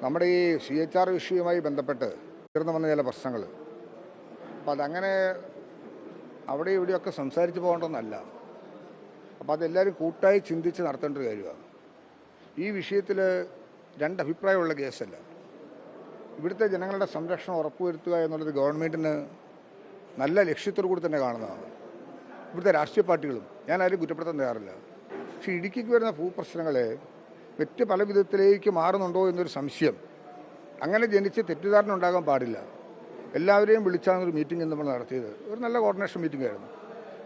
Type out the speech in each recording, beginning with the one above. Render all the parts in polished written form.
നമ്മുടെ ഈ CHR വിഷയവുമായി ബന്ധപ്പെട്ട് ഉയർന്നു വന്ന ചില പ്രശ്നങ്ങൾ, അപ്പോൾ അതങ്ങനെ അവിടെ ഇവിടെയൊക്കെ സംസാരിച്ച് പോകേണ്ടതെന്നല്ല. അപ്പോൾ അതെല്ലാവരും കൂട്ടായി ചിന്തിച്ച് നടത്തേണ്ട ഒരു കാര്യമാണ്. ഈ വിഷയത്തിൽ രണ്ടഭിപ്രായമുള്ള കേസല്ല. ഇവിടുത്തെ ജനങ്ങളുടെ സംരക്ഷണം ഉറപ്പുവരുത്തുക എന്നുള്ളത് ഗവൺമെൻറ്റിന് നല്ല ലക്ഷ്യത്തോടു കൂടി തന്നെ കാണുന്നതാണ്. ഇവിടുത്തെ രാഷ്ട്രീയ പാർട്ടികളും ഞാൻ ആരും കുറ്റപ്പെടുത്താൻ തയ്യാറില്ല. പക്ഷേ ഇടുക്കിക്ക് വരുന്ന ഭൂപ്രശ്നങ്ങളെ മറ്റ് പല വിധത്തിലേക്ക് മാറുന്നുണ്ടോ എന്നൊരു സംശയം അങ്ങനെ ജനിച്ച് തെറ്റിദ്ധാരണ ഉണ്ടാകാൻ പാടില്ല. എല്ലാവരെയും വിളിച്ചാണ് ഒരു മീറ്റിംഗ് നമ്മൾ നടത്തിയത്. ഒരു നല്ല കോർഡിനേഷൻ മീറ്റിംഗ് ആയിരുന്നു.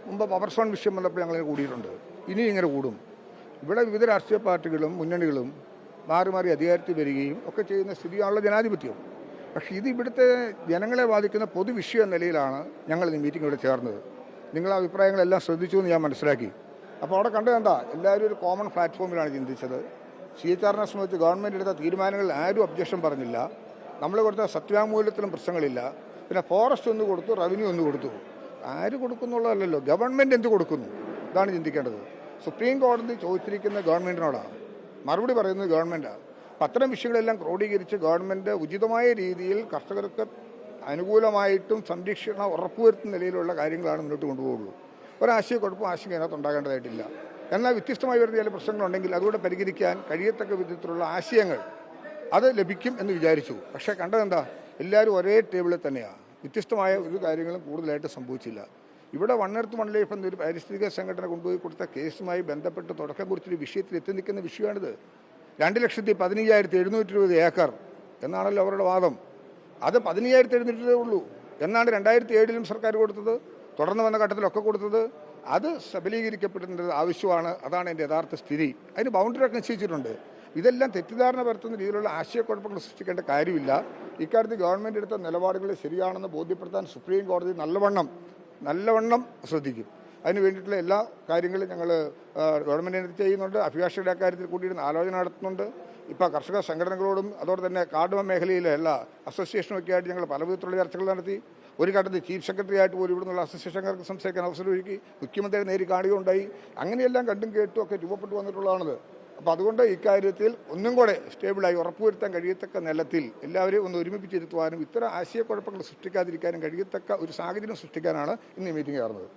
മുമ്പ് പവർ സോൺ വിഷയം വന്നപ്പോൾ ഞങ്ങൾ കൂടിയിട്ടുണ്ട്. ഇനി ഇങ്ങനെ കൂടും. ഇവിടെ വിവിധ രാഷ്ട്രീയ പാർട്ടികളും മുന്നണികളും മാറി മാറി അധികാരത്തിൽ വരികയും ഒക്കെ ചെയ്യുന്ന സ്ഥിതിയാണുള്ള ജനാധിപത്യം. പക്ഷേ ഇത് ഇവിടുത്തെ ജനങ്ങളെ ബാധിക്കുന്ന പൊതുവിഷയം എന്ന നിലയിലാണ് ഞങ്ങൾ ഈ മീറ്റിംഗ് ഇവിടെ ചേർന്നത്. നിങ്ങളെ അഭിപ്രായങ്ങളെല്ലാം ശ്രദ്ധിച്ചു എന്ന് ഞാൻ മനസ്സിലാക്കി. അപ്പോൾ അവിടെ കണ്ടതെന്താ, എല്ലാവരും ഒരു കോമൺ പ്ലാറ്റ്ഫോമിലാണ് ചിന്തിച്ചത്. CHRനെ സംബന്ധിച്ച് ഗവൺമെൻറ് എടുത്ത തീരുമാനങ്ങളിൽ ആരും ഒബ്ജക്ഷൻ പറഞ്ഞില്ല. നമ്മൾ കൊടുത്ത സത്യാമൂല്യത്തിലും പ്രശ്നങ്ങളില്ല. പിന്നെ ഫോറസ്റ്റ് ഒന്ന് കൊടുത്തു, റവന്യൂ ഒന്ന് കൊടുത്തു. ആര് കൊടുക്കുന്നുള്ളതല്ലല്ലോ, ഗവൺമെൻറ് എന്ത് കൊടുക്കുന്നു, ഇതാണ് ചിന്തിക്കേണ്ടത്. സുപ്രീം കോടതി ചോദിച്ചിരിക്കുന്ന ഗവൺമെൻറ്റിനോടാണ്, മറുപടി പറയുന്നത് ഗവൺമെൻറ്റാണ്. അത്തരം വിഷയങ്ങളെല്ലാം ക്രോഡീകരിച്ച് ഗവൺമെൻറ് ഉചിതമായ രീതിയിൽ കർഷകർക്ക് അനുകൂലമായിട്ടും സംരക്ഷണം ഉറപ്പുവരുത്തുന്ന നിലയിലുള്ള കാര്യങ്ങളാണ് മുന്നോട്ട് കൊണ്ടുപോകുള്ളൂ. ഒരാശയക്കുഴപ്പം അതിനകത്ത് ഉണ്ടാകേണ്ടതായിട്ടില്ല. എന്നാൽ വ്യത്യസ്തമായി വരുന്ന ചില പ്രശ്നങ്ങളുണ്ടെങ്കിൽ അതുകൂടെ പരിഹരിക്കാൻ കഴിയത്തക്ക വിധത്തിലുള്ള ആശയങ്ങൾ അത് ലഭിക്കും എന്ന് വിചാരിച്ചു. പക്ഷേ കണ്ടതെന്താ, എല്ലാവരും ഒരേ ടേബിളിൽ തന്നെയാണ്. വ്യത്യസ്തമായ ഒരു കാര്യങ്ങളും കൂടുതലായിട്ട് സംഭവിച്ചില്ല. ഇവിടെ വൺ എർത്ത് വൺ ലൈഫ് എന്നൊരു പാരിസ്ഥിതിക സംഘടന കൊണ്ടുപോയി കൊടുത്ത കേസുമായി ബന്ധപ്പെട്ട് തുടക്കം കുറിച്ചൊരു വിഷയത്തിൽ എത്തി നിൽക്കുന്ന വിഷയമാണിത്. 2,15,720 ഏക്കർ എന്നാണല്ലോ അവരുടെ വാദം. അത് 15,720 ഉള്ളൂ എന്നാണ് 2007 സർക്കാർ കൊടുത്തത്, തുടർന്ന് വന്ന ഘട്ടത്തിലൊക്കെ കൊടുത്തത്. അത് സബലീകരിക്കപ്പെടേണ്ടത് ആവശ്യമാണ്. അതാണ് എൻ്റെ യഥാർത്ഥ സ്ഥിതി. അതിന് ബൗണ്ടറിയൊക്കെ നിശ്ചയിച്ചിട്ടുണ്ട്. ഇതെല്ലാം തെറ്റിദ്ധാരണ പരത്തുന്ന രീതിയിലുള്ള ആശയക്കുഴപ്പങ്ങൾ സൃഷ്ടിക്കേണ്ട കാര്യമില്ല. ഇക്കാര്യത്തിൽ ഗവൺമെൻറ് എടുത്ത നിലപാടുകൾ ശരിയാണെന്ന് ബോധ്യപ്പെടുത്താൻ സുപ്രീം കോടതി നല്ലവണ്ണം ശ്രദ്ധിക്കും. അതിന് വേണ്ടിയിട്ടുള്ള എല്ലാ കാര്യങ്ങളും ഞങ്ങൾ ഗവൺമെൻറ്റിന് ചെയ്യുന്നുണ്ട്. അഭിഭാഷകരുടെ കാര്യത്തിൽ കൂടിയിരുന്ന് ആലോചന നടത്തുന്നുണ്ട്. ഇപ്പോൾ കർഷക സംഘടനകളോടും അതോടെ തന്നെ കാർഡുമ മേഖലയിലെ എല്ലാ അസോസിയേഷനൊക്കെ ആയിട്ട് ഞങ്ങൾ പല വിധത്തിലുള്ള ചർച്ചകൾ നടത്തി. ഒരു ഘട്ടത്തിൽ ചീഫ് സെക്രട്ടറി ആയിട്ട് പോലും ഇവിടുന്നുള്ള അസോസിയേഷൻകാർക്ക് സംസാരിക്കാൻ അവസരം ഒരുക്കി. മുഖ്യമന്ത്രിയെ നേരിൽ കാണുകയുണ്ടായി. അങ്ങനെയെല്ലാം കണ്ടും കേട്ടും ഒക്കെ രൂപപ്പെട്ടു വന്നിട്ടുള്ളതാണത്. അപ്പോൾ അതുകൊണ്ട് ഇക്കാര്യത്തിൽ ഒന്നും കൂടെ സ്റ്റേബിളായി ഉറപ്പുവരുത്താൻ കഴിയത്തക്ക നിലത്തിൽ എല്ലാവരെയും ഒന്ന് ഒരുമിപ്പിച്ചിരുത്തുവാനും ഇത്തരം ആശയക്കുഴപ്പങ്ങൾ സൃഷ്ടിക്കാതിരിക്കാനും കഴിയത്തക്ക ഒരു സാഹചര്യം സൃഷ്ടിക്കാനാണ് ഇന്ന് ഈ മീറ്റിംഗ് ചേർന്നത്.